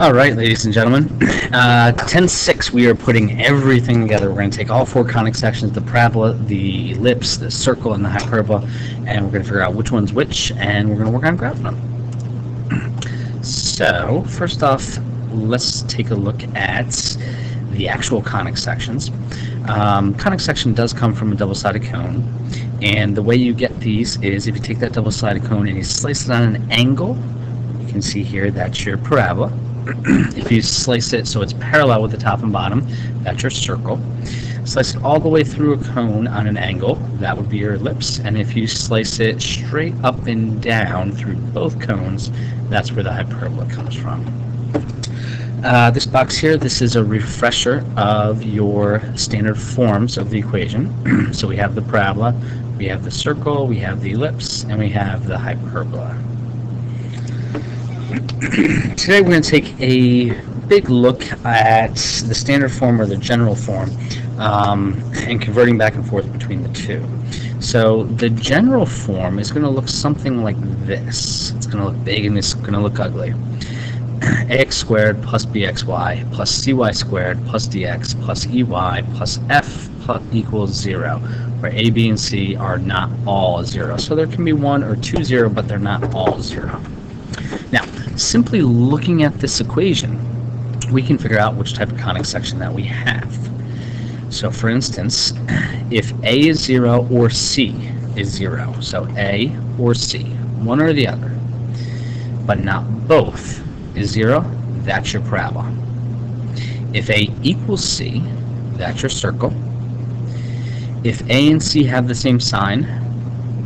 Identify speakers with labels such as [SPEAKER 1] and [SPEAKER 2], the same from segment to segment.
[SPEAKER 1] All right, ladies and gentlemen, 10-6, we are putting everything together. We're going to take all four conic sections, the parabola, the ellipse, the circle, and the hyperbola, and we're going to figure out which one's which, and we're going to work on graphing them. So, first off, let's take a look at the actual conic sections. Conic section does come from a double-sided cone, and the way you get these is if you take that double-sided cone and you slice it on an angle, you can see here that's your parabola. If you slice it so it's parallel with the top and bottom, that's your circle. Slice it all the way through a cone on an angle, that would be your ellipse. And if you slice it straight up and down through both cones, that's where the hyperbola comes from. This box here, this is a refresher of your standard forms of the equation. So we have the parabola, we have the circle, we have the ellipse, and we have the hyperbola. Today we're going to take a big look at the standard form or the general form and converting back and forth between the two. So the general form is going to look something like this. It's going to look big and it's going to look ugly. Ax squared plus bxy plus cy squared plus dx plus ey plus f equals 0, where a, b, and c are not all 0. So there can be 1 or 2 0, but they're not all 0. Now, simply looking at this equation, we can figure out which type of conic section that we have. So for instance, if A is 0 or C is 0, so A or C, one or the other, but not both is 0, that's your parabola. If A equals C, that's your circle. If A and C have the same sign,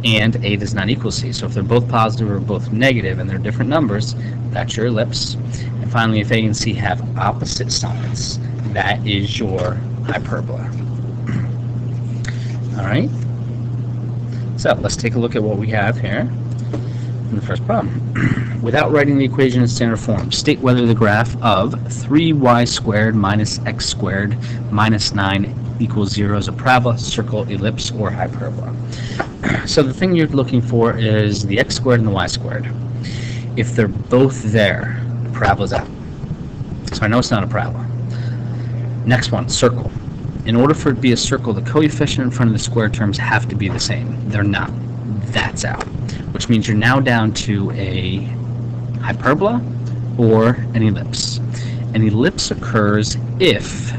[SPEAKER 1] and A does not equal C. So if they're both positive or both negative and they're different numbers, that's your ellipse. And finally, if A and C have opposite signs, that is your hyperbola. All right? So let's take a look at what we have here in the first problem. Without writing the equation in standard form, state whether the graph of 3y squared minus x squared minus 9 equals 0 is a parabola, circle, ellipse, or hyperbola. So the thing you're looking for is the x squared and the y squared. If they're both there, the parabola's out. So I know it's not a parabola. Next one, circle. In order for it to be a circle, the coefficient in front of the square terms have to be the same. They're not. That's out. Which means you're now down to a hyperbola or an ellipse. An ellipse occurs if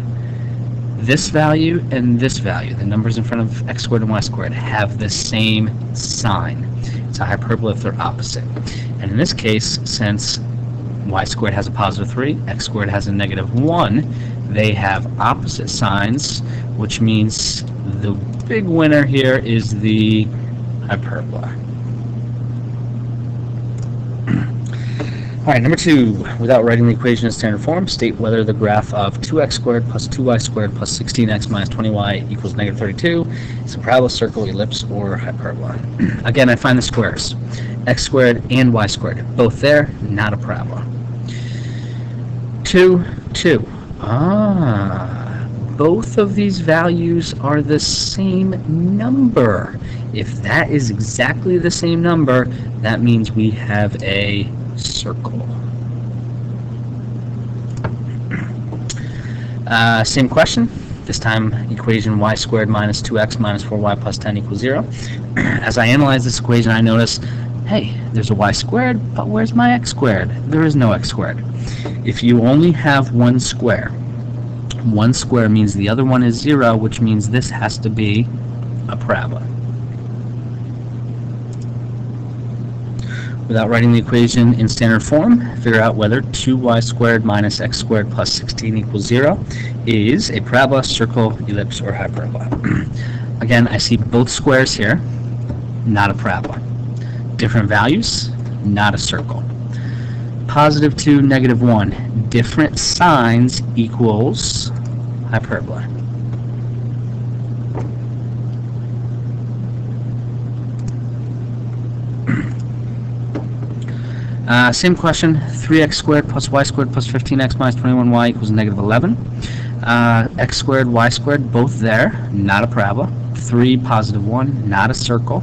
[SPEAKER 1] this value and this value, the numbers in front of x squared and y squared, have the same sign. It's a hyperbola if they're opposite. And in this case, since y squared has a positive 3, x squared has a negative 1, they have opposite signs, which means the big winner here is the hyperbola. Alright, number 2, without writing the equation in standard form, state whether the graph of 2x squared plus 2y squared plus 16x minus 20y equals negative 32 is a parabola, circle, ellipse, or hyperbola. Again, I find the squares. X squared and y squared. Both there, not a parabola. 2, 2. Both of these values are the same number. If that is exactly the same number, that means we have a circle. Same question. This time, equation y squared minus 2x minus 4y plus 10 equals 0. As I analyze this equation, I notice, hey, there's a y squared, but where's my x squared? There is no x squared. If you only have one square means the other one is 0, which means this has to be a parabola. Without writing the equation in standard form, figure out whether 2y squared minus x squared plus 16 equals 0 is a parabola, circle, ellipse, or hyperbola. Again, I see both squares here, not a parabola. Different values, not a circle. Positive 2, negative 1, different signs equals hyperbola. Same question, 3x squared plus y squared plus 15x minus 21y equals negative 11. X squared, y squared, both there, not a parabola. 3, positive 1, not a circle.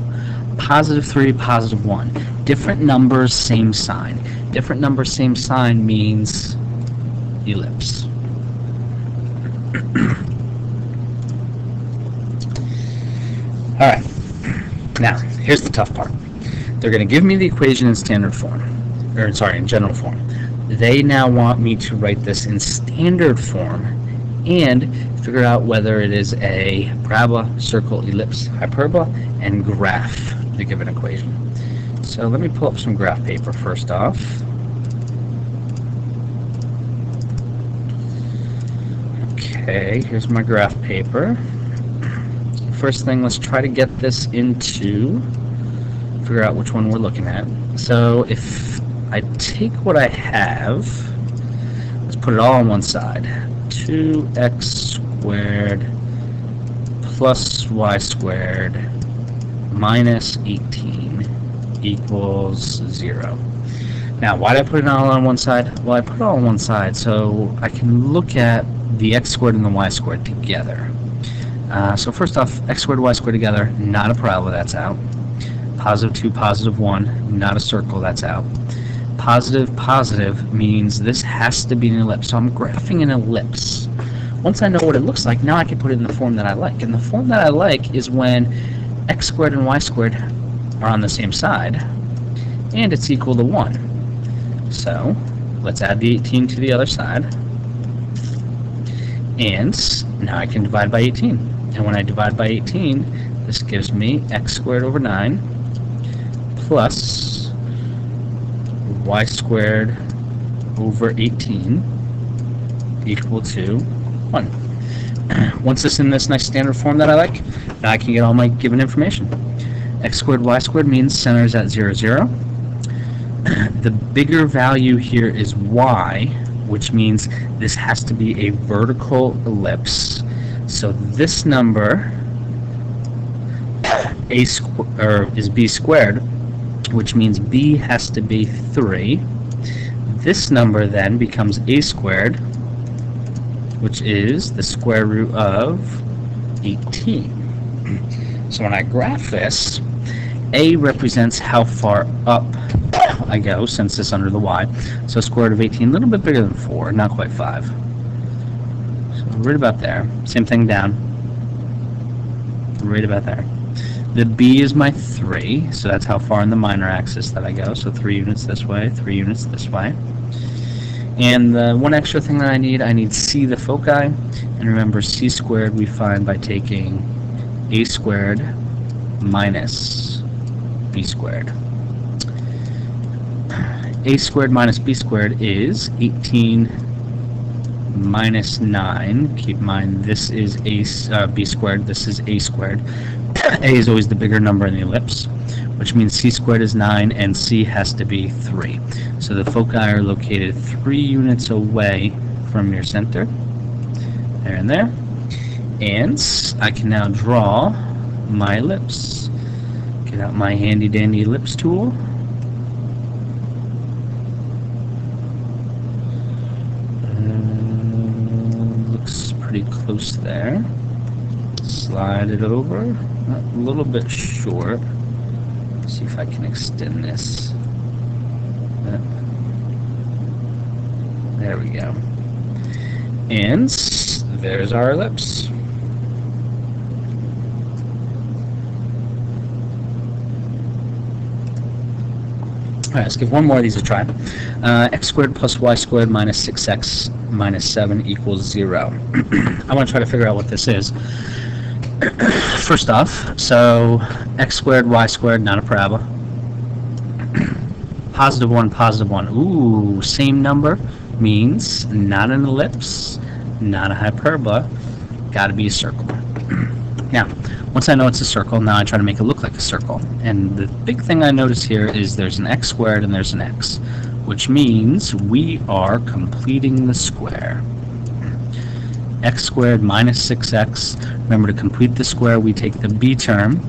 [SPEAKER 1] Positive 3, positive 1. Different numbers, same sign. Different numbers, same sign means ellipse. Alright, now here's the tough part. They're going to give me the equation in standard form, or sorry, in general form. They now want me to write this in standard form and figure out whether it is a parabola, circle, ellipse, hyperbola, and graph the given equation. So let me pull up some graph paper first off. Okay, here's my graph paper. First thing, let's try to get this into, figure out which one we're looking at. So if I take what I have, let's put it all on one side. 2x squared plus y squared minus 18 equals 0. Now, why did I put it all on one side? Well, I put it all on one side so I can look at the x squared and the y squared together. So first off, x squared, y squared together, not a parabola, that's out. Positive 2, positive 1, not a circle, that's out. Positive, positive means this has to be an ellipse. So I'm graphing an ellipse. Once I know what it looks like, now I can put it in the form that I like. And the form that I like is when x squared and y squared are on the same side, and it's equal to 1. So let's add the 18 to the other side. And now I can divide by 18. And when I divide by 18, this gives me x squared over 9 plus y squared over 18 equal to 1. Once it's in this nice standard form that I like, now I can get all my given information. X squared, y squared means center is at 0, 0. The bigger value here is y, which means this has to be a vertical ellipse. So this number is b squared, which means b has to be 3. This number then becomes a squared, which is the square root of 18. So when I graph this, a represents how far up I go, since it's under the y. So square root of 18, a little bit bigger than 4, not quite 5. So right about there. Same thing down. Right about there. The b is my 3, so that's how far in the minor axis that I go. So 3 units this way, 3 units this way. And the one extra thing that I need c, the foci. And remember, c squared we find by taking a squared minus b squared. A squared minus b squared is 18 minus 9. Keep in mind, this is b squared, this is a squared. A is always the bigger number in the ellipse, which means c squared is 9 and c has to be 3. So the foci are located 3 units away from your center. There and there. And I can now draw my ellipse. Get out my handy dandy ellipse tool. Looks pretty close there. Slide it over. A little bit short. Let's see if I can extend this. There we go. And there's our ellipse. Alright, let's give one more of these a try. X squared plus y squared minus 6x minus 7 equals 0. I want to try to figure out what this is. First off, so x squared, y squared, not a parabola. Positive 1, positive 1. Ooh, same number means not an ellipse, not a hyperbola. Got to be a circle. Now, once I know it's a circle, now I try to make it look like a circle. And the big thing I notice here is there's an x squared and there's an x, which means we are completing the square. X squared minus 6x. Remember, to complete the square, we take the b term,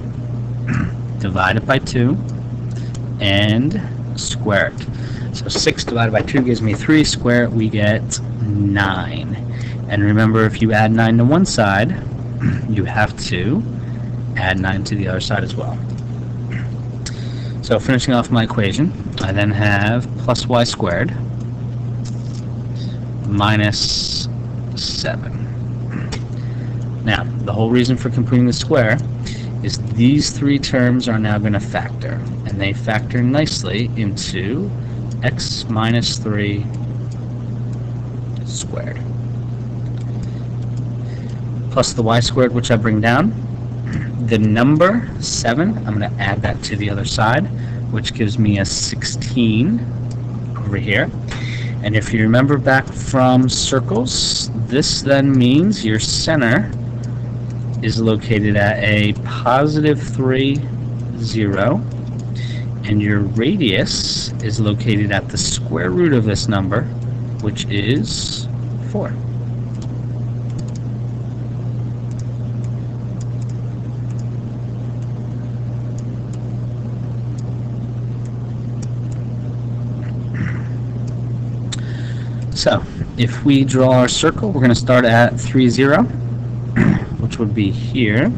[SPEAKER 1] divide it by 2, and square it. So 6 divided by 2 gives me 3. Square it, we get 9. And remember, if you add 9 to one side, you have to add 9 to the other side as well. So finishing off my equation, I then have plus y squared minus 7. Now, the whole reason for completing the square is these three terms are now going to factor, and they factor nicely into x minus 3 squared plus the y squared, which I bring down. The number 7, I'm going to add that to the other side, which gives me a 16 over here. And if you remember back from circles, this then means your center is located at a positive 3, 0, and your radius is located at the square root of this number, which is 4. So, if we draw our circle, we're going to start at 3, 0, which would be here.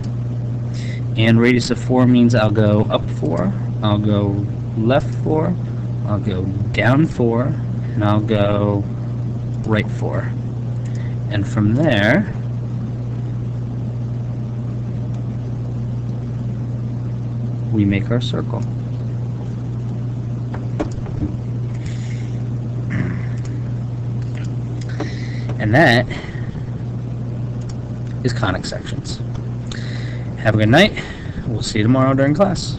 [SPEAKER 1] And radius of 4 means I'll go up 4, I'll go left 4, I'll go down 4, and I'll go right 4. And from there, we make our circle. And that is conic sections. Have a good night. We'll see you tomorrow during class.